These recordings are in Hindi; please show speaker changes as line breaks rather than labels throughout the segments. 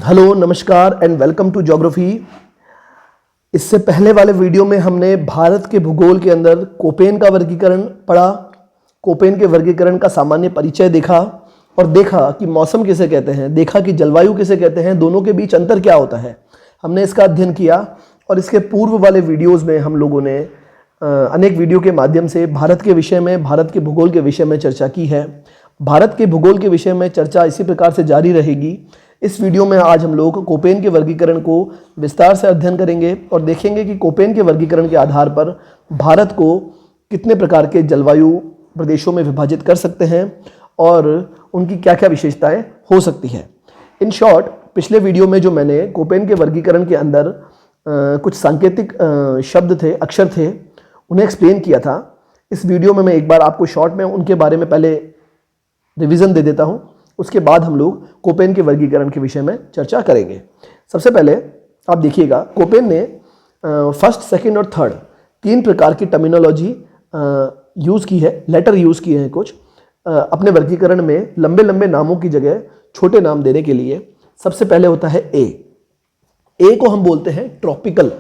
हेलो, नमस्कार एंड वेलकम टू ज्योग्राफी। इससे पहले वाले वीडियो में हमने भारत के भूगोल के अंदर कोपेन का वर्गीकरण पढ़ा, कोपेन के वर्गीकरण का सामान्य परिचय देखा और देखा कि मौसम किसे कहते हैं, देखा कि जलवायु किसे कहते हैं, दोनों के बीच अंतर क्या होता है, हमने इसका अध्ययन किया। और इसके पूर्व वाले वीडियोज़ में हम लोगों ने अनेक वीडियो के माध्यम से भारत के विषय में, भारत के भूगोल के विषय में चर्चा की है। भारत के भूगोल के विषय में चर्चा इसी प्रकार से जारी रहेगी। इस वीडियो में आज हम लोग कोपेन के वर्गीकरण को विस्तार से अध्ययन करेंगे और देखेंगे कि कोपेन के वर्गीकरण के आधार पर भारत को कितने प्रकार के जलवायु प्रदेशों में विभाजित कर सकते हैं और उनकी क्या क्या विशेषताएं हो सकती हैं। इन शॉर्ट, पिछले वीडियो में जो मैंने कोपेन के वर्गीकरण के अंदर कुछ सांकेतिक शब्द थे, अक्षर थे, उन्हें एक्सप्लेन किया था। इस वीडियो में मैं एक बार आपको शॉर्ट में उनके बारे में पहले रिवीजन दे देता हूं, उसके बाद हम लोग कोपेन के वर्गीकरण के विषय में चर्चा करेंगे। सबसे पहले आप देखिएगा, कोपेन ने फर्स्ट, सेकंड और थर्ड 3 प्रकार की टर्मिनोलॉजी यूज़ की है, लेटर यूज़ किए हैं कुछ अपने वर्गीकरण में। लंबे लंबे नामों की जगह छोटे नाम देने के लिए सबसे पहले होता है ए को हम बोलते हैं ट्रॉपिकल।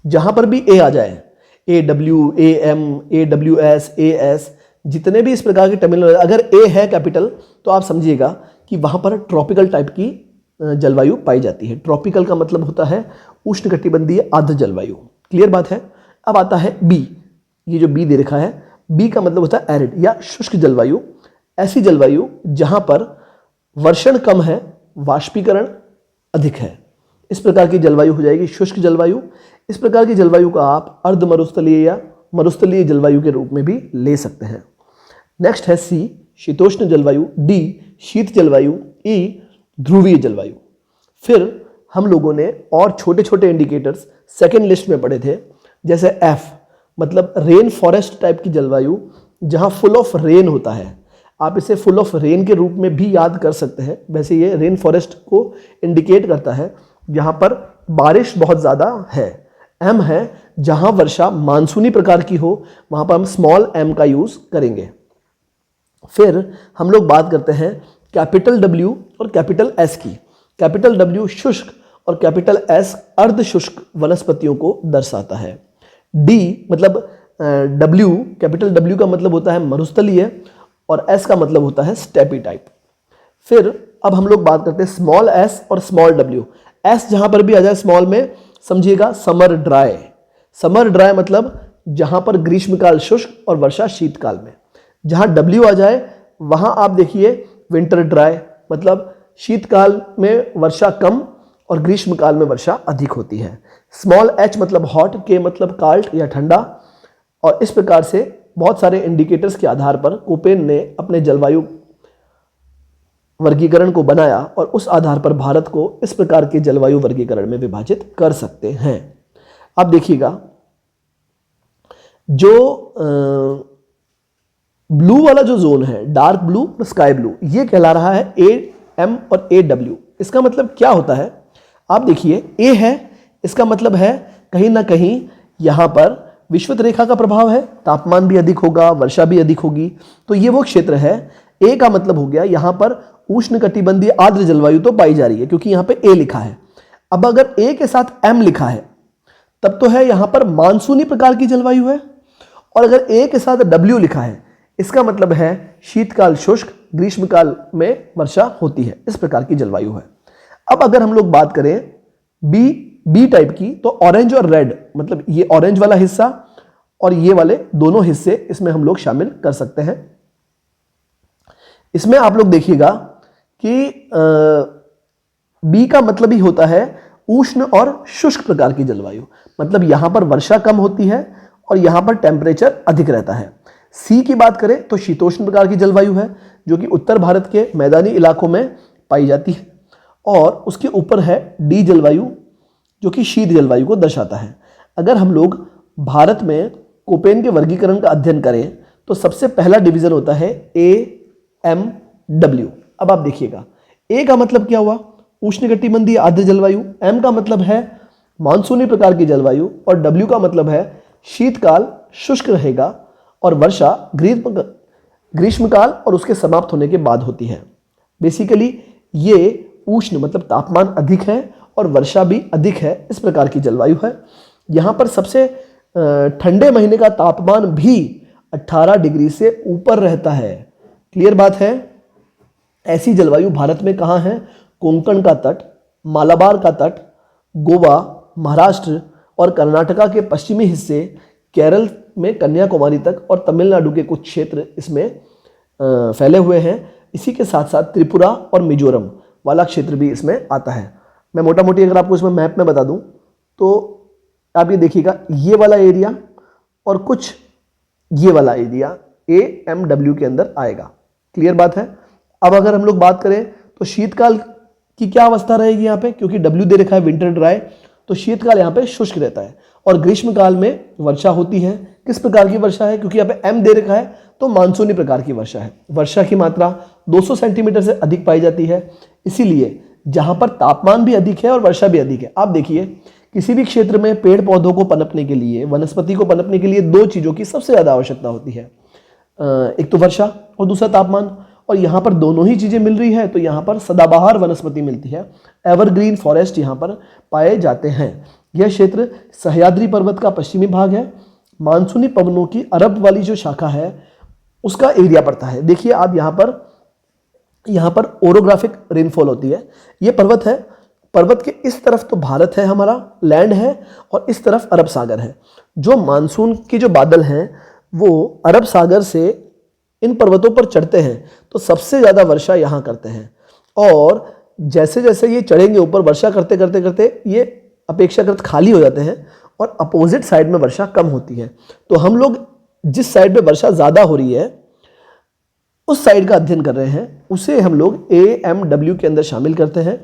जहां पर भी ए आ जाए, AW, AM, AWS, AS, जितने भी इस प्रकार की टर्मिनोलॉजी, अगर ए है कैपिटल तो आप समझिएगा कि वहां पर ट्रॉपिकल टाइप की जलवायु पाई जाती है। ट्रॉपिकल का मतलब होता है उष्णकटिबंधीय आर्द्र जलवायु। क्लियर बात है। अब आता है बी, ये जो बी दे रखा है, बी का मतलब होता है एरिड या शुष्क जलवायु। ऐसी जलवायु जहां पर वर्षण कम है, वाष्पीकरण अधिक है, इस प्रकार की जलवायु हो जाएगी शुष्क जलवायु। इस प्रकार की जलवायु का आप अर्ध मरुस्थलीय या मरुस्थलीय जलवायु के रूप में भी ले सकते हैं। नेक्स्ट है सी, शीतोष्ण जलवायु। डी, शीत जलवायु। ई, ध्रुवीय जलवायु। फिर हम लोगों ने और छोटे छोटे इंडिकेटर्स सेकेंड लिस्ट में पढ़े थे, जैसे एफ मतलब रेन फॉरेस्ट टाइप की जलवायु, जहां फुल ऑफ रेन होता है। आप इसे फुल ऑफ रेन के रूप में भी याद कर सकते हैं। वैसे ये रेन फॉरेस्ट को इंडिकेट करता है जहां पर बारिश बहुत ज़्यादा है। एम है जहां वर्षा मानसूनी प्रकार की हो, वहां पर हम स्मॉल एम का यूज़ करेंगे। फिर हम लोग बात करते हैं कैपिटल डब्ल्यू और कैपिटल एस की। कैपिटल डब्ल्यू शुष्क और कैपिटल एस अर्ध शुष्क वनस्पतियों को दर्शाता है। डी मतलब डब्ल्यू, कैपिटल डब्ल्यू का मतलब होता है मरुस्थलीय और एस का मतलब होता है स्टेपी टाइप। फिर अब हम लोग बात करते हैं स्मॉल एस और स्मॉल डब्ल्यू। एस जहां पर भी आ जाए स्मॉल में समझिएगा समर ड्राई। समर ड्राई मतलब जहां पर ग्रीष्मकाल शुष्क और वर्षा शीतकाल में। जहां डब्ल्यू आ जाए वहां आप देखिए विंटर ड्राई, मतलब शीतकाल में वर्षा कम और ग्रीष्मकाल में वर्षा अधिक होती है। स्मॉल एच मतलब हॉट, के मतलब काल्ट या ठंडा। और इस प्रकार से बहुत सारे इंडिकेटर्स के आधार पर कोपेन ने अपने जलवायु वर्गीकरण को बनाया और उस आधार पर भारत को इस प्रकार के जलवायु वर्गीकरण में विभाजित कर सकते हैं। अब देखिएगा, जो ब्लू वाला जो जोन है, डार्क ब्लू और स्काई ब्लू, ये कहला रहा है AM और AW। इसका मतलब क्या होता है, आप देखिए ए है, इसका मतलब है कहीं ना कहीं यहां पर विषुवत रेखा का प्रभाव है, तापमान भी अधिक होगा, वर्षा भी अधिक होगी, तो ये वो क्षेत्र है। ए का मतलब हो गया यहां पर उष्णकटिबंधीय आर्द्र जलवायु तो पाई जा रही है, क्योंकि यहां पे ए लिखा है। अब अगर ए के साथ एम लिखा है तब तो है यहां पर मानसूनी प्रकार की जलवायु है, और अगर ए के साथ डब्ल्यू लिखा है इसका मतलब है शीतकाल शुष्क, ग्रीष्मकाल में वर्षा होती है, इस प्रकार की जलवायु है। अब अगर हम लोग बात करें बी टाइप की, तो ऑरेंज और रेड, मतलब ये ऑरेंज वाला हिस्सा और ये वाले दोनों हिस्से इसमें हम लोग शामिल कर सकते हैं। इसमें आप लोग देखिएगा कि बी का मतलब ही होता है उष्ण और शुष्क प्रकार की जलवायु, मतलब यहां पर वर्षा कम होती है और यहां पर टेम्परेचर अधिक रहता है। सी की बात करें तो शीतोष्ण प्रकार की जलवायु है, जो कि उत्तर भारत के मैदानी इलाकों में पाई जाती है। और उसके ऊपर है डी जलवायु, जो कि शीत जलवायु को दर्शाता है। अगर हम लोग भारत में कोपेन के वर्गीकरण का अध्ययन करें तो सबसे पहला डिवीजन होता है AMW। अब आप देखिएगा, ए का मतलब क्या हुआ, उष्णकटिबंधीय आर्द्र जलवायु। एम का मतलब है मानसूनी प्रकार की जलवायु और डब्ल्यू का मतलब है शीतकाल शुष्क रहेगा और वर्षा ग्रीष्मकाल और उसके समाप्त होने के बाद होती है। बेसिकली ये उष्ण मतलब तापमान अधिक है और वर्षा भी अधिक है, इस प्रकार की जलवायु है। यहाँ पर सबसे ठंडे महीने का तापमान भी 18 डिग्री से ऊपर रहता है। क्लियर बात है। ऐसी जलवायु भारत में कहाँ है? कोंकण का तट, मालाबार का तट, गोवा, महाराष्ट्र और कर्नाटका के पश्चिमी हिस्से, केरल में कन्याकुमारी तक और तमिलनाडु के कुछ क्षेत्र इसमें फैले हुए हैं। इसी के साथ साथ त्रिपुरा और मिजोरम वाला क्षेत्र भी इसमें आता है। मैं मोटा मोटी अगर आपको इसमें मैप में बता दूं तो आप ये देखिएगा, ये वाला एरिया और कुछ ये वाला एरिया AMW के अंदर आएगा। क्लियर बात है। अब अगर हम लोग बात करें तो शीतकाल की क्या अवस्था रहेगी यहाँ पे, क्योंकि W दे रखा है विंटर ड्राई, तो शीतकाल यहाँ पे शुष्क रहता है और ग्रीष्मकाल में वर्षा होती है। किस प्रकार की वर्षा है? क्योंकि यहाँ पे M दे रखा है तो मानसूनी प्रकार की वर्षा है। वर्षा की मात्रा 200 सेंटीमीटर से अधिक पाई जाती है, इसीलिए जहां पर तापमान भी अधिक है और वर्षा भी अधिक है। आप देखिए, किसी भी क्षेत्र में पेड़ पौधों को पनपने के लिए, वनस्पति को पनपने के लिए दो चीजों की सबसे ज्यादा आवश्यकता होती है, एक तो वर्षा और दूसरा तापमान। और यहाँ पर दोनों ही चीजें मिल रही है तो यहाँ पर सदाबहार वनस्पति मिलती है, एवरग्रीन फॉरेस्ट यहाँ पर पाए जाते हैं। यह क्षेत्र सह्याद्री पर्वत का पश्चिमी भाग है। मानसूनी पवनों की अरब वाली जो शाखा है उसका एरिया पड़ता है। देखिए आप यहाँ पर ओरोग्राफिक रेनफॉल होती है। ये पर्वत है, पर्वत के इस तरफ तो भारत है, हमारा लैंड है, और इस तरफ अरब सागर है। जो मानसून के जो बादल हैं वो अरब सागर से इन पर्वतों पर चढ़ते हैं तो सबसे ज़्यादा वर्षा यहाँ करते हैं, और जैसे जैसे ये चढ़ेंगे ऊपर, वर्षा करते करते करते ये अपेक्षाकृत खाली हो जाते हैं और अपोजिट साइड में वर्षा कम होती है। तो हम लोग जिस साइड पे वर्षा ज़्यादा हो रही है उस साइड का अध्ययन कर रहे हैं, उसे हम लोग AMW के अंदर शामिल करते हैं।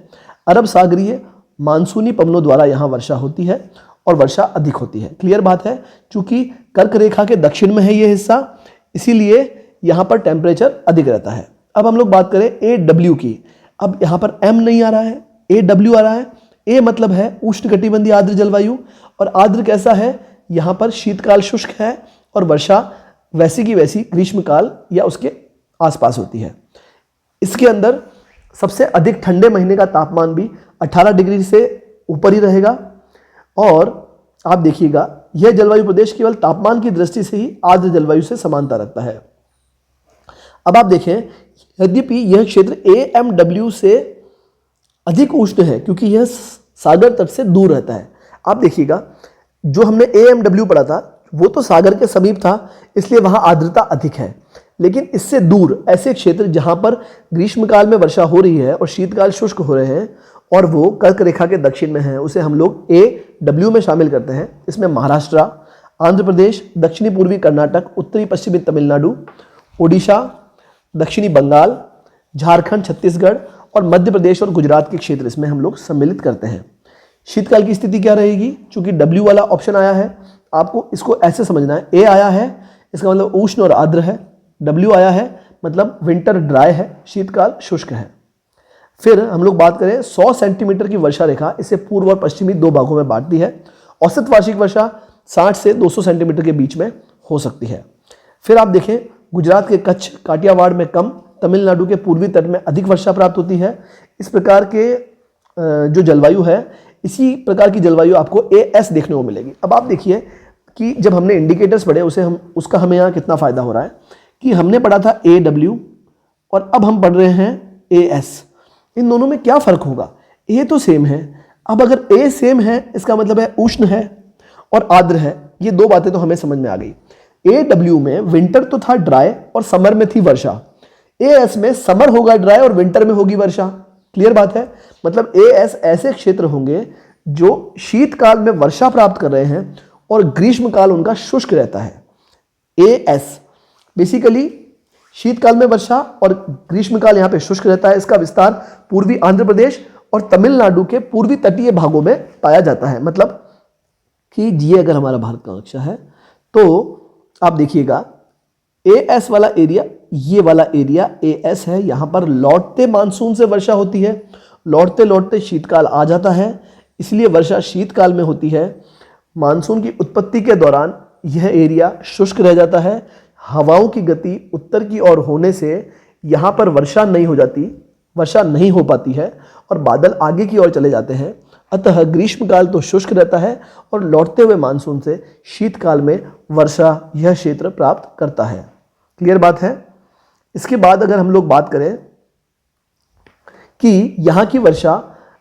अरब सागरीय मानसूनी पवनों द्वारा यहाँ वर्षा होती है और वर्षा अधिक होती है। क्लियर बात है। चूंकि कर्क रेखा के दक्षिण में है ये हिस्सा, इसीलिए यहाँ पर टेम्परेचर अधिक रहता है। अब हम लोग बात करें AW की। अब यहाँ पर M नहीं आ रहा है, AW आ रहा है। A मतलब है उष्णकटिबंधीय आर्द्र जलवायु, और आर्द्र कैसा है? यहाँ पर शीतकाल शुष्क है और वर्षा वैसी की वैसी ग्रीष्मकाल या उसके आसपास होती है। इसके अंदर सबसे अधिक ठंडे महीने का तापमान भी 18 डिग्री से ऊपर ही रहेगा। और आप देखिएगा, यह जलवायु प्रदेश केवल तापमान की दृष्टि से ही आर्द्र जलवायु से समानता रखता है। अब आप देखें, यद्यपि यह क्षेत्र AMW से अधिक उष्ण है क्योंकि यह सागर तट से दूर रहता है। आप देखिएगा, जो हमने AMW पढ़ा था वो तो सागर के समीप था, इसलिए वहां आर्द्रता अधिक है। लेकिन इससे दूर ऐसे क्षेत्र जहां पर ग्रीष्मकाल में वर्षा हो रही है और शीतकाल शुष्क हो रहे हैं और वो कर्क रेखा के दक्षिण में है, उसे हम लोग AW में शामिल करते हैं। इसमें महाराष्ट्र, आंध्र प्रदेश, दक्षिणी पूर्वी कर्नाटक, उत्तरी पश्चिमी तमिलनाडु, ओडिशा, दक्षिणी बंगाल, झारखंड, छत्तीसगढ़ और मध्य प्रदेश और गुजरात के क्षेत्र इसमें हम लोग सम्मिलित करते हैं। शीतकाल की स्थिति क्या रहेगी? चूंकि W वाला ऑप्शन आया है, आपको इसको ऐसे समझना है। A आया है, इसका मतलब उष्ण और आर्द्र है। W आया है, मतलब विंटर ड्राई है, शीतकाल शुष्क है। फिर हम लोग बात करें 100 सेंटीमीटर की वर्षा रेखा, इसे पूर्व और पश्चिमी दो भागों में बांटती है। औसत वार्षिक वर्षा 60 से 200 सेंटीमीटर के बीच में हो सकती है। फिर आप देखें, गुजरात के कच्छ, काठियावाड़ में कम, तमिलनाडु के पूर्वी तट में अधिक वर्षा प्राप्त होती है। इस प्रकार के जो जलवायु है, इसी प्रकार की जलवायु आपको AS देखने को मिलेगी। अब आप देखिए कि जब हमने इंडिकेटर्स पढ़े उसका हमें यहाँ कितना फायदा हो रहा है कि हमने पढ़ा था AW और अब हम पढ़ रहे हैं AS। इन दोनों में क्या फर्क होगा? A तो सेम है। अब अगर A सेम है, इसका मतलब है उष्ण है और आर्द्र है। ये दो बातें तो हमें समझ में आ गई। AW में विंटर तो था ड्राई और समर में थी वर्षा। AS में समर होगा ड्राई और विंटर में होगी वर्षा। क्लियर बात है। मतलब AS ऐसे क्षेत्र होंगे जो शीतकाल में वर्षा प्राप्त कर रहे हैं और ग्रीष्मकाल उनका शुष्क रहता है। AS बेसिकली शीतकाल में वर्षा और ग्रीष्मकाल यहाँ पे शुष्क रहता है। इसका विस्तार पूर्वी आंध्र प्रदेश और तमिलनाडु के पूर्वी तटीय भागों में पाया जाता है। मतलब कि ये अगर हमारा भारत का नक्शा है तो आप देखिएगा, AS वाला एरिया, ये वाला एरिया AS है। यहाँ पर लौटते मानसून से वर्षा होती है, लौटते लौटते शीतकाल आ जाता है, इसलिए वर्षा शीतकाल में होती है। मानसून की उत्पत्ति के दौरान यह एरिया शुष्क रह जाता है। हवाओं की गति उत्तर की ओर होने से यहाँ पर वर्षा नहीं हो जाती, वर्षा नहीं हो पाती है और बादल आगे की ओर चले जाते हैं। अतः ग्रीष्मकाल तो शुष्क रहता है और लौटते हुए मानसून से शीतकाल में वर्षा यह क्षेत्र प्राप्त करता है। क्लियर बात है। इसके बाद अगर हम लोग बात करें कि यहाँ की वर्षा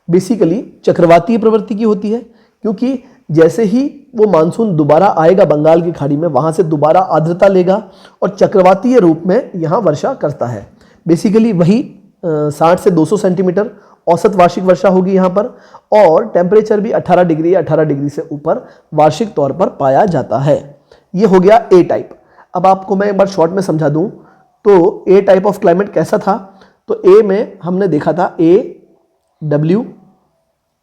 बेसिकली चक्रवातीय प्रवृत्ति की होती है, क्योंकि जैसे ही वो मानसून दोबारा आएगा बंगाल की खाड़ी में, वहाँ से दोबारा आर्द्रता लेगा और चक्रवातीय रूप में यहाँ वर्षा करता है। बेसिकली वही 60 से 200 सेंटीमीटर औसत वार्षिक वर्षा होगी यहाँ पर, और टेम्परेचर भी 18 डिग्री या 18 डिग्री से ऊपर वार्षिक तौर पर पाया जाता है। ये हो गया ए टाइप। अब आपको मैं एक बार शॉर्ट में समझा दूं तो ए टाइप ऑफ क्लाइमेट कैसा था। तो ए में हमने देखा था ए डब्ल्यू,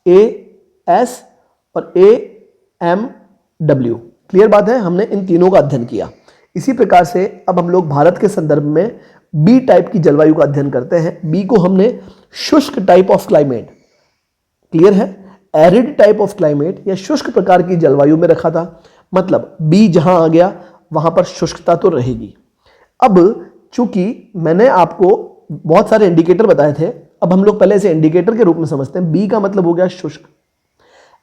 ए एस और ए एम डब्ल्यू। क्लियर बात है, हमने इन तीनों का अध्ययन किया। इसी प्रकार से अब हम लोग भारत के संदर्भ में बी टाइप की जलवायु का अध्ययन करते हैं। बी को हमने शुष्क टाइप ऑफ क्लाइमेट, क्लियर है, एरिड टाइप ऑफ क्लाइमेट या शुष्क प्रकार की जलवायु में रखा था। मतलब बी जहां आ गया वहां पर शुष्कता तो रहेगी। अब चूंकि मैंने आपको बहुत सारे इंडिकेटर बताए थे, अब हम लोग पहले इसे इंडिकेटर के रूप में समझते हैं। बी का मतलब हो गया शुष्क,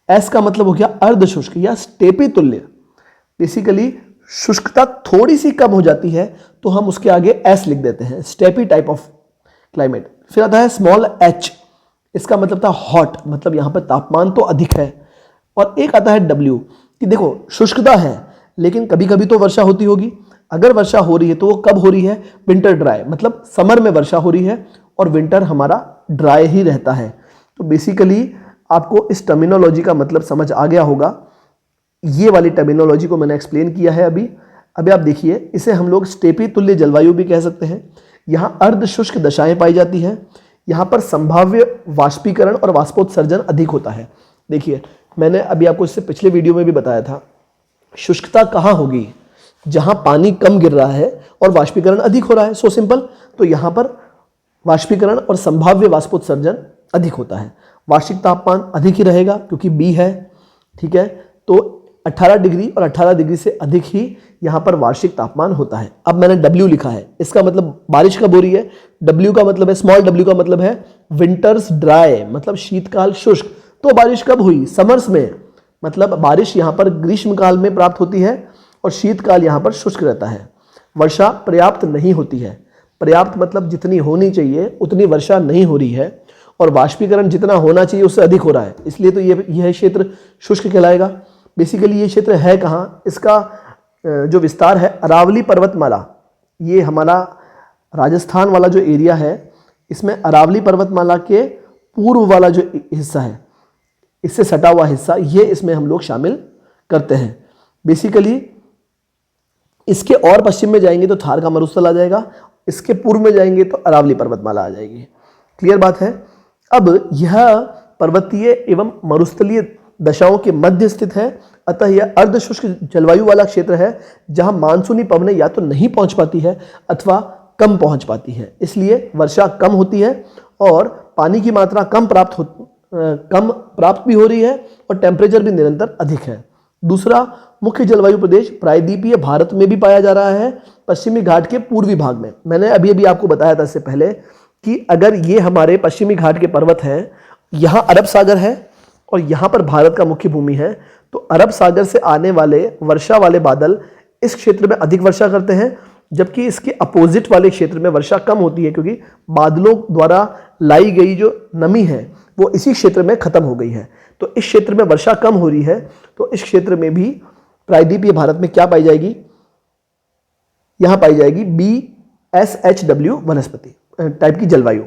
एस का मतलब हो गया अर्ध शुष्क या स्टेपी तुल्य। बेसिकली शुष्कता थोड़ी सी कम हो जाती है तो हम उसके आगे एस लिख देते हैं, स्टेपी टाइप ऑफ क्लाइमेट। फिर आता है स्मॉल एच, इसका मतलब था हॉट, मतलब यहां पर तापमान तो अधिक है। और एक आता है डब्ल्यू कि देखो शुष्कता है लेकिन कभी कभी तो वर्षा होती होगी। अगर वर्षा हो रही है तो वो कब हो रही है, विंटर ड्राई, मतलब समर में वर्षा हो रही है और विंटर हमारा ड्राई ही रहता है। तो बेसिकली आपको इस टर्मिनोलॉजी का मतलब समझ आ गया होगा। ये वाली टर्मिनोलॉजी को मैंने एक्सप्लेन किया है अभी आप देखिए, इसे हम लोग स्टेपी तुल्य जलवायु भी कह सकते हैं। यहाँ अर्ध शुष्क दशाएं पाई जाती हैं। यहाँ पर संभाव्य वाष्पीकरण और वाष्पोत्सर्जन अधिक होता है। देखिए मैंने अभी आपको इससे पिछले वीडियो में भी बताया था, शुष्कता कहाँ होगी, जहाँ पानी कम गिर रहा है और वाष्पीकरण अधिक हो रहा है। So simple. तो यहाँ पर वाष्पीकरण और संभाव्य वाष्पोत्सर्जन अधिक होता है। वार्षिक तापमान अधिक ही रहेगा क्योंकि बी है, ठीक है। तो 18 डिग्री और 18 डिग्री से अधिक ही यहाँ पर वार्षिक तापमान होता है। अब मैंने डब्ल्यू लिखा है, इसका मतलब बारिश कब हो रही है। डब्ल्यू का मतलब है, स्मॉल डब्ल्यू का मतलब है विंटर्स ड्राई, मतलब शीतकाल शुष्क। तो बारिश कब हुई, समर्स में, मतलब बारिश यहाँ पर ग्रीष्मकाल में प्राप्त होती है और शीतकाल यहाँ पर शुष्क रहता है। वर्षा पर्याप्त नहीं होती है। पर्याप्त मतलब जितनी होनी चाहिए उतनी वर्षा नहीं हो रही है और वाष्पीकरण जितना होना चाहिए उससे अधिक हो रहा है, इसलिए तो यह क्षेत्र शुष्क कहलाएगा। बेसिकली ये क्षेत्र है कहाँ, इसका जो विस्तार है अरावली पर्वतमाला, ये हमारा राजस्थान वाला जो एरिया है, इसमें अरावली पर्वतमाला के पूर्व वाला जो हिस्सा है, इससे सटा हुआ हिस्सा, ये इसमें हम लोग शामिल करते हैं। बेसिकली इसके और पश्चिम में जाएंगे तो थार का मरुस्थल आ जाएगा, इसके पूर्व में जाएंगे तो अरावली पर्वतमाला आ जाएगी। क्लियर बात है। अब यह पर्वतीय एवं मरुस्थलीय दशाओं के मध्य स्थित है, अतः यह अर्धशुष्क जलवायु वाला क्षेत्र है जहां मानसूनी पवनें या तो नहीं पहुंच पाती है अथवा कम पहुंच पाती है। इसलिए वर्षा कम होती है और पानी की मात्रा कम प्राप्त भी हो रही है और टेम्परेचर भी निरंतर अधिक है। दूसरा मुख्य जलवायु प्रदेश प्रायद्वीपीय भारत में भी पाया जा रहा है, पश्चिमी घाट के पूर्वी भाग में। मैंने अभी आपको बताया था इससे पहले कि अगर ये हमारे पश्चिमी घाट के पर्वत हैं, यहाँ अरब सागर है और यहाँ पर भारत का मुख्य भूमि है, तो अरब सागर से आने वाले वर्षा वाले बादल इस क्षेत्र में अधिक वर्षा करते हैं, जबकि इसके अपोजिट वाले क्षेत्र में वर्षा कम होती है क्योंकि बादलों द्वारा लाई गई जो नमी है वो इसी क्षेत्र में खत्म हो गई है। तो इस क्षेत्र में वर्षा कम हो रही है, तो इस क्षेत्र में भी प्रायद्वीपीय भारत में क्या पाई जाएगी, यहां पाई जाएगी BSHW वनस्पति टाइप की जलवायु।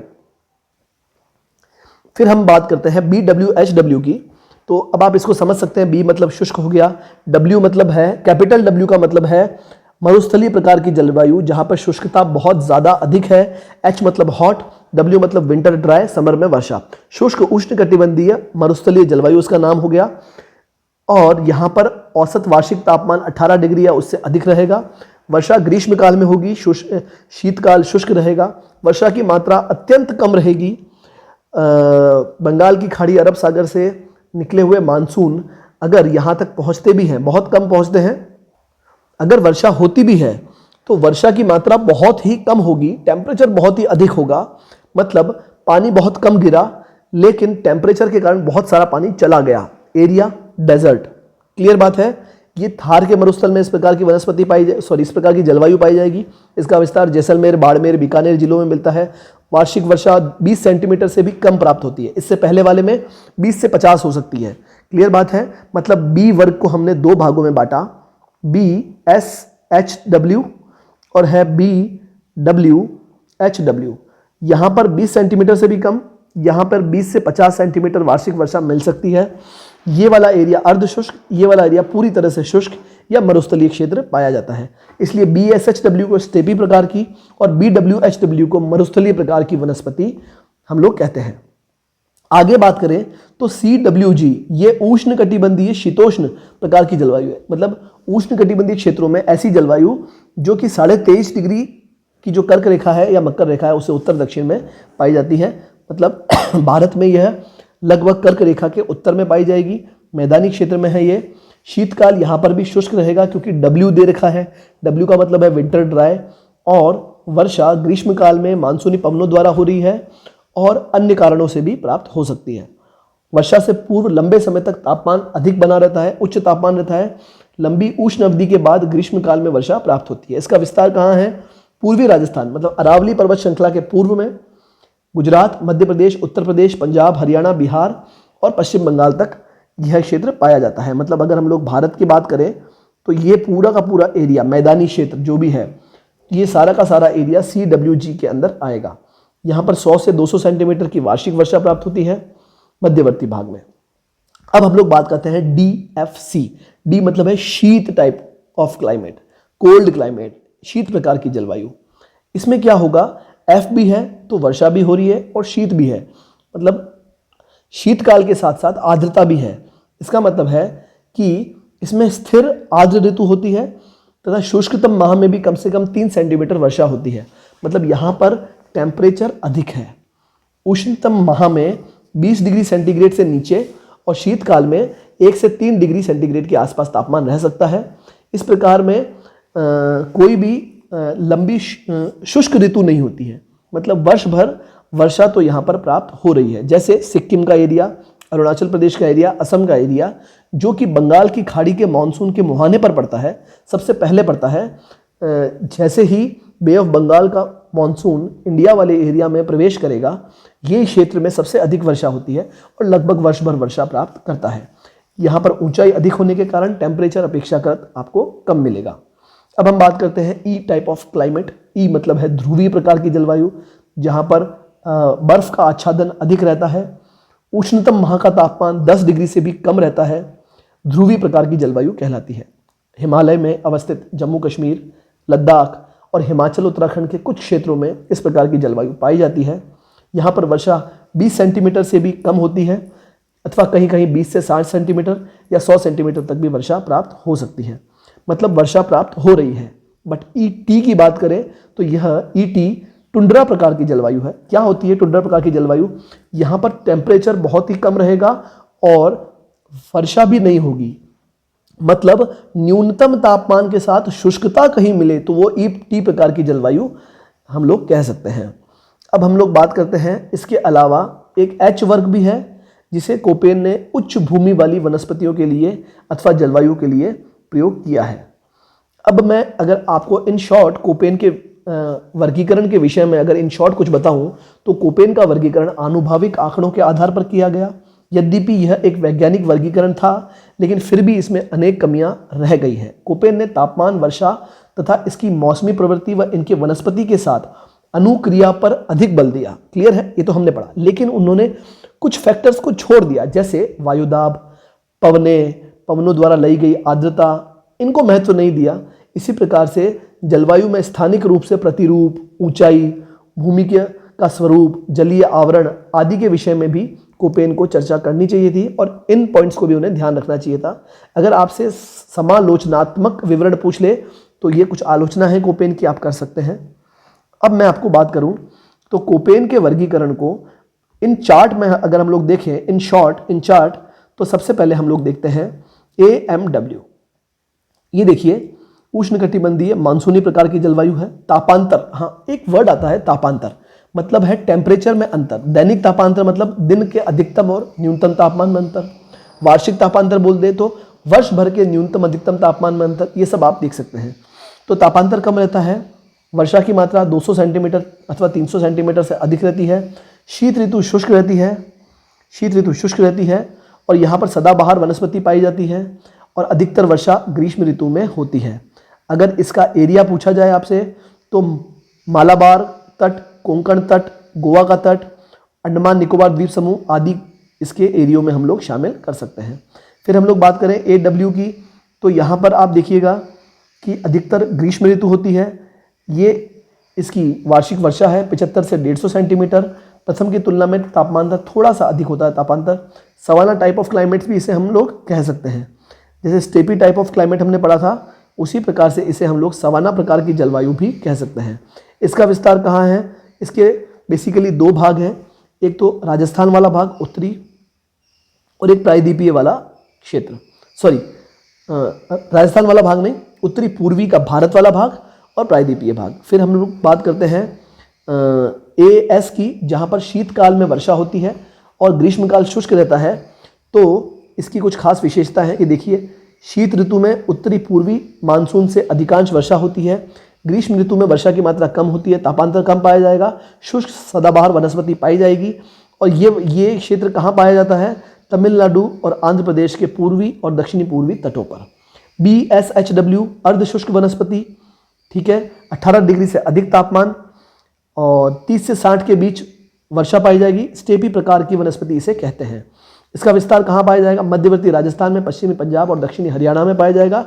फिर हम बात करते हैं BWHW की। तो अब आप इसको समझ सकते हैं, B मतलब शुष्क हो गया, W मतलब है, कैपिटल W का मतलब है मरुस्थलीय प्रकार की जलवायु जहां पर शुष्कता बहुत ज्यादा अधिक है। H मतलब हॉट, W मतलब विंटर ड्राई, समर में वर्षा। शुष्क उष्णकटिबंधीय मरुस्थलीय जलवायु उसका नाम हो गया। और यहाँ पर औसत वार्षिक तापमान 18 डिग्री या उससे अधिक रहेगा। वर्षा ग्रीष्मकाल में होगी, शीतकाल शुष्क रहेगा। वर्षा की मात्रा अत्यंत कम रहेगी। बंगाल की खाड़ी, अरब सागर से निकले हुए मानसून अगर यहाँ तक पहुँचते भी हैं, बहुत कम पहुँचते हैं। अगर वर्षा होती भी है तो वर्षा की मात्रा बहुत ही कम होगी, टेम्परेचर बहुत ही अधिक होगा। मतलब पानी बहुत कम गिरा, लेकिन टेम्परेचर के कारण बहुत सारा पानी चला गया। Area desert. क्लियर बात है। ये थार के मरुस्थल में इस प्रकार की वनस्पति इस प्रकार की जलवायु पाई जाएगी। इसका विस्तार जैसलमेर, बाड़मेर, बीकानेर जिलों में मिलता है। वार्षिक वर्षा 20 सेंटीमीटर से भी कम प्राप्त होती है। इससे पहले वाले में 20 से 50 हो सकती है। क्लियर बात है। मतलब बी वर्ग को हमने दो भागों में बांटा, BSHW और है BWHW। यहां पर 20 सेंटीमीटर से भी कम, यहां पर 20 से 50 सेंटीमीटर वार्षिक वर्षा मिल सकती है। ये वाला एरिया अर्ध शुष्क, ये वाला एरिया पूरी तरह से शुष्क या मरुस्थलीय क्षेत्र पाया जाता है। इसलिए BSHW को स्टेपी प्रकार की और BWHW को मरुस्थलीय प्रकार की वनस्पति हम लोग कहते हैं। आगे बात करें तो CWG ये उष्णकटिबंधीय शीतोष्ण प्रकार की जलवायु है। मतलब उष्णकटिबंधीय क्षेत्रों में ऐसी जलवायु जो कि 23.5 डिग्री की जो कर्क रेखा है या मकर रेखा है उससे उत्तर दक्षिण में पाई जाती है। मतलब भारत में यह लगभग कर्क रेखा के उत्तर में पाई जाएगी। मैदानी क्षेत्र में है ये। शीतकाल यहाँ पर भी शुष्क रहेगा क्योंकि W दे रखा है। W का मतलब है विंटर ड्राई। और वर्षा ग्रीष्मकाल में मानसूनी पवनों द्वारा हो रही है और अन्य कारणों से भी प्राप्त हो सकती है। वर्षा से पूर्व लंबे समय तक तापमान अधिक बना रहता है, उच्च तापमान रहता है। लंबी उष्ण अवधि के बाद ग्रीष्मकाल में वर्षा प्राप्त होती है। इसका विस्तार कहाँ है? पूर्वी राजस्थान, मतलब अरावली पर्वत श्रृंखला के पूर्व में, गुजरात, मध्य प्रदेश, उत्तर प्रदेश, पंजाब, हरियाणा, बिहार और पश्चिम बंगाल तक यह क्षेत्र पाया जाता है। मतलब अगर हम लोग भारत की बात करें तो ये पूरा का पूरा एरिया, मैदानी क्षेत्र जो भी है, ये सारा का सारा एरिया CWG के अंदर आएगा। यहाँ पर 100 से 200 सेंटीमीटर की वार्षिक वर्षा प्राप्त होती है मध्यवर्ती भाग में। अब हम लोग बात करते हैं DFC। डी मतलब है शीत type of climate, cold climate, शीत प्रकार की जलवायु। इसमें क्या होगा? F भी है तो वर्षा भी हो रही है और शीत भी है। मतलब शीतकाल के साथ साथ आर्द्रता भी है। इसका मतलब है कि इसमें स्थिर आर्द्र ऋतु होती है तथा शुष्कतम माह में भी कम से कम 3 सेंटीमीटर वर्षा होती है। मतलब यहाँ पर टेम्परेचर अधिक है। उष्णतम माह में 20 डिग्री सेंटीग्रेड से नीचे और शीतकाल में 1 से 3 डिग्री सेंटीग्रेड के आसपास तापमान रह सकता है। इस प्रकार में कोई भी लंबी शुष्क ऋतु नहीं होती है। मतलब वर्ष भर वर्षा तो यहाँ पर प्राप्त हो रही है। जैसे सिक्किम का एरिया, अरुणाचल प्रदेश का एरिया, असम का एरिया, जो कि बंगाल की खाड़ी के मानसून के मुहाने पर पड़ता है, सबसे पहले पड़ता है। जैसे ही बे ऑफ बंगाल का मानसून इंडिया वाले एरिया में प्रवेश करेगा, ये क्षेत्र में सबसे अधिक वर्षा होती है और लगभग वर्ष भर वर्षा प्राप्त करता है। यहाँ पर ऊंचाई अधिक होने के कारण टेम्परेचर अपेक्षाकृत आपको कम मिलेगा। अब हम बात करते हैं ई टाइप ऑफ क्लाइमेट। ई मतलब है ध्रुवीय प्रकार की जलवायु, जहाँ पर बर्फ का आच्छादन अधिक रहता है। उष्णतम माह का तापमान 10 डिग्री से भी कम रहता है। ध्रुवीय प्रकार की जलवायु कहलाती है। हिमालय में अवस्थित जम्मू कश्मीर, लद्दाख और हिमाचल उत्तराखंड के कुछ क्षेत्रों में इस प्रकार की जलवायु पाई जाती है। यहाँ पर वर्षा 20 सेंटीमीटर से भी कम होती है अथवा कहीं कहीं 20 से 60 सेंटीमीटर या 100 सेंटीमीटर तक भी वर्षा प्राप्त हो सकती है। मतलब वर्षा प्राप्त हो रही है। बट ईटी की बात करें तो यह ईटी टुंड्रा प्रकार की जलवायु है। क्या होती है टुंड्रा प्रकार की जलवायु? यहाँ पर टेम्परेचर बहुत ही कम रहेगा और वर्षा भी नहीं होगी। मतलब न्यूनतम तापमान के साथ शुष्कता कहीं मिले तो वो ईटी प्रकार की जलवायु हम लोग कह सकते हैं। अब हम लोग बात करते हैं, इसके अलावा एक एच वर्ग भी है जिसे कोपेन ने उच्च भूमि वाली वनस्पतियों के लिए अथवा जलवायु के लिए प्रयोग किया है। अब मैं अगर आपको इन शॉर्ट कोपेन के वर्गीकरण के विषय में अगर इन शॉर्ट कुछ बताऊं तो कोपेन का वर्गीकरण आनुभाविक आंकड़ों के आधार पर किया गया। यद्यपि यह एक वैज्ञानिक वर्गीकरण था लेकिन फिर भी इसमें अनेक कमियां रह गई हैं। कोपेन ने तापमान, वर्षा तथा इसकी मौसमी प्रवृत्ति व इनके वनस्पति के साथ अनुक्रिया पर अधिक बल दिया। क्लियर है, ये तो हमने पढ़ा। लेकिन उन्होंने कुछ फैक्टर्स को छोड़ दिया, जैसे वायुदाब, पवनों द्वारा लाई गई आर्द्रता, इनको महत्व नहीं दिया। इसी प्रकार से जलवायु में स्थानिक रूप से प्रतिरूप, ऊंचाई, भूमि का स्वरूप, जलीय आवरण आदि के विषय में भी कोपेन को चर्चा करनी चाहिए थी और इन पॉइंट्स को भी उन्हें ध्यान रखना चाहिए था। अगर आपसे समालोचनात्मक विवरण पूछ ले तो ये कुछ आलोचना है कोपेन की, आप कर सकते हैं। अब मैं आपको बात करूं तो कोपेन के वर्गीकरण को इन चार्ट में अगर हम लोग देखें, इन चार्ट, तो सबसे पहले हम लोग देखते हैं AMW। ये देखिए उष्णकटिबंधीय मानसूनी प्रकार की जलवायु है। तापांतर, हाँ एक वर्ड आता है तापांतर, मतलब है टेम्परेचर में अंतर। दैनिक तापांतर मतलब दिन के अधिकतम और न्यूनतम तापमान में अंतर। वार्षिक तापांतर बोल दे तो वर्ष भर के न्यूनतम अधिकतम तापमान में अंतर। ये सब आप देख सकते हैं। तो तापांतर कम रहता है, वर्षा की मात्रा 200 सेंटीमीटर अथवा 300 सेंटीमीटर से अधिक रहती है, शीत ऋतु शुष्क रहती है, शीत ऋतु शुष्क रहती है, और यहाँ पर सदाबहार वनस्पति पाई जाती है, और अधिकतर वर्षा ग्रीष्म ऋतु में होती है। अगर इसका एरिया पूछा जाए आपसे तो मालाबार तट, कोंकण तट, गोवा का तट, अंडमान निकोबार द्वीप समूह आदि इसके एरियो में हम लोग शामिल कर सकते हैं। फिर हम लोग बात करें AW की, तो यहाँ पर आप देखिएगा कि अधिकतर ग्रीष्म ऋतु होती है। ये इसकी वार्षिक वर्षा है 75 से 150 सेंटीमीटर। प्रथम की तुलना में तापमान थोड़ा सा अधिक होता है तापांतर। सवाना टाइप ऑफ क्लाइमेट भी इसे हम लोग कह सकते हैं। जैसे स्टेपी टाइप ऑफ क्लाइमेट हमने पढ़ा था, उसी प्रकार से इसे हम लोग सवाना प्रकार की जलवायु भी कह सकते हैं। इसका विस्तार कहाँ है? इसके बेसिकली दो भाग हैं, एक तो राजस्थान वाला भाग उत्तरी, और एक प्रायद्वीपीय वाला क्षेत्र, सॉरी राजस्थान वाला भाग नहीं, उत्तरी पूर्वी का भारत वाला भाग और प्रायद्वीपीय भाग। फिर हम लोग बात करते हैं AS की, जहाँ पर शीतकाल में वर्षा होती है और ग्रीष्मकाल शुष्क रहता है। तो इसकी कुछ खास विशेषता है कि देखिए, शीत ऋतु में उत्तरी पूर्वी मानसून से अधिकांश वर्षा होती है, ग्रीष्म ऋतु में वर्षा की मात्रा कम होती है, तापांतर कम पाया जाएगा, शुष्क सदाबहार वनस्पति पाई जाएगी। और ये क्षेत्र कहाँ पाया जाता है? तमिलनाडु और आंध्र प्रदेश के पूर्वी और दक्षिणी पूर्वी तटों पर। BSHW अर्ध शुष्क वनस्पति, ठीक है, 18 डिग्री से अधिक तापमान और 30 से 60 के बीच वर्षा पाई जाएगी। स्टेपी प्रकार की वनस्पति इसे कहते हैं। इसका विस्तार कहाँ पाया जाएगा? मध्यवर्ती राजस्थान में, पश्चिमी पंजाब और दक्षिणी हरियाणा में पाया जाएगा।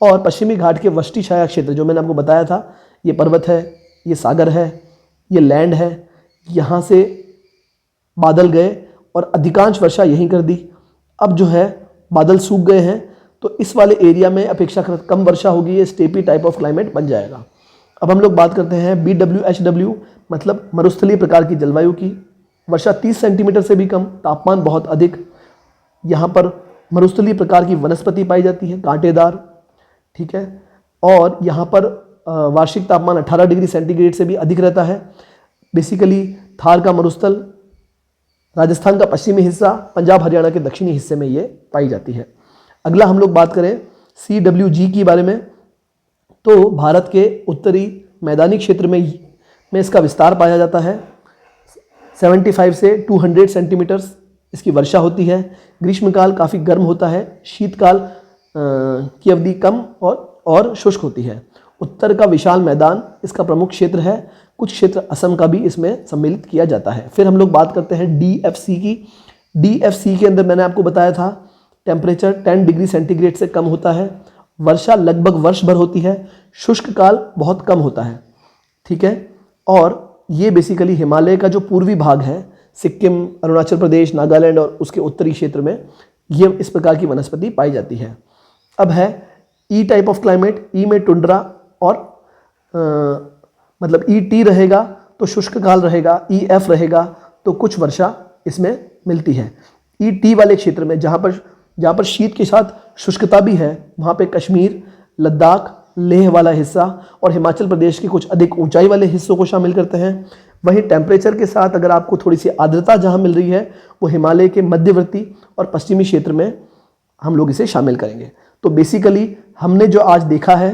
और पश्चिमी घाट के वष्टी छाया क्षेत्र, जो मैंने आपको बताया था, ये पर्वत है, ये सागर है, ये लैंड है, यहाँ से बादल गए और अधिकांश वर्षा यहीं कर दी। अब जो है बादल सूख गए हैं, तो इस वाले एरिया में अपेक्षाकृत कम वर्षा होगी, ये स्टेपी टाइप ऑफ क्लाइमेट बन जाएगा। अब हम लोग बात करते हैं BWHW मतलब मरुस्थलीय प्रकार की जलवायु की। वर्षा 30 सेंटीमीटर से भी कम, तापमान बहुत अधिक। यहाँ पर मरुस्थलीय प्रकार की वनस्पति पाई जाती है, कांटेदार, ठीक है, और यहाँ पर वार्षिक तापमान 18 डिग्री सेंटीग्रेड से भी अधिक रहता है। बेसिकली थार का मरुस्थल, राजस्थान का पश्चिमी हिस्सा, पंजाब हरियाणा के दक्षिणी हिस्से में ये पाई जाती है। अगला हम लोग बात करें CWG की बारे में, तो भारत के उत्तरी मैदानी क्षेत्र में इसका विस्तार पाया जाता है। 75 से 200 सेंटीमीटर्स इसकी वर्षा होती है। ग्रीष्मकाल काफ़ी गर्म होता है, शीतकाल की अवधि कम और शुष्क होती है। उत्तर का विशाल मैदान इसका प्रमुख क्षेत्र है। कुछ क्षेत्र असम का भी इसमें सम्मिलित किया जाता है। फिर हम लोग बात करते हैं DFC की। DFC के अंदर मैंने आपको बताया था टेम्परेचर 10 डिग्री सेंटीग्रेड से कम होता है, वर्षा लगभग वर्ष भर होती है, शुष्क काल बहुत कम होता है, ठीक है। और ये बेसिकली हिमालय का जो पूर्वी भाग है, सिक्किम, अरुणाचल प्रदेश, नागालैंड और उसके उत्तरी क्षेत्र में ये इस प्रकार की वनस्पति पाई जाती है। अब है E type of climate. E में टुंड्रा और मतलब ET रहेगा तो शुष्क काल रहेगा, EF रहेगा तो कुछ वर्षा इसमें मिलती है। ET वाले क्षेत्र में जहाँ पर शीत के साथ शुष्कता भी है, वहाँ पे कश्मीर, लद्दाख, लेह वाला हिस्सा और हिमाचल प्रदेश के कुछ अधिक ऊंचाई वाले हिस्सों को शामिल करते हैं। वहीं टेम्परेचर के साथ अगर आपको थोड़ी सी आर्द्रता जहाँ मिल रही है वो हिमालय के मध्यवर्ती और पश्चिमी क्षेत्र में हम लोग इसे शामिल करेंगे। तो बेसिकली हमने जो आज देखा है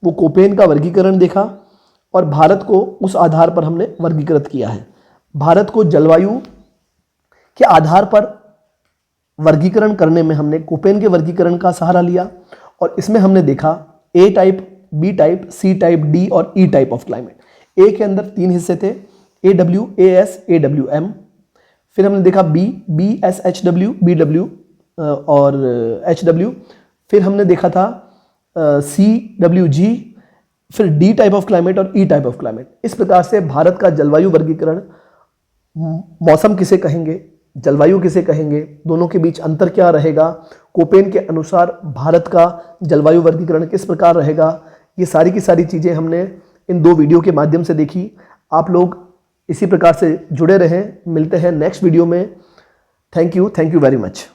वो कोपेन का वर्गीकरण देखा और भारत को उस आधार पर हमने वर्गीकृत किया है। भारत को जलवायु के आधार पर वर्गीकरण करने में हमने कोपेन के वर्गीकरण का सहारा लिया और इसमें हमने देखा A type, B type, C type, D और E type of climate. A के अंदर 3 हिस्से थे, AW, AS, AWM। फिर हमने देखा B, BSHW, BW और HW। फिर हमने देखा था CWG, फिर D टाइप ऑफ क्लाइमेट और E टाइप ऑफ क्लाइमेट। इस प्रकार से भारत का जलवायु वर्गीकरण, मौसम किसे कहेंगे, जलवायु किसे कहेंगे, दोनों के बीच अंतर क्या रहेगा, कोपेन के अनुसार भारत का जलवायु वर्गीकरण किस प्रकार रहेगा, ये सारी की सारी चीज़ें हमने इन 2 वीडियो के माध्यम से देखी। आप लोग इसी प्रकार से जुड़े रहें। मिलते हैं नेक्स्ट वीडियो में। Thank you very much.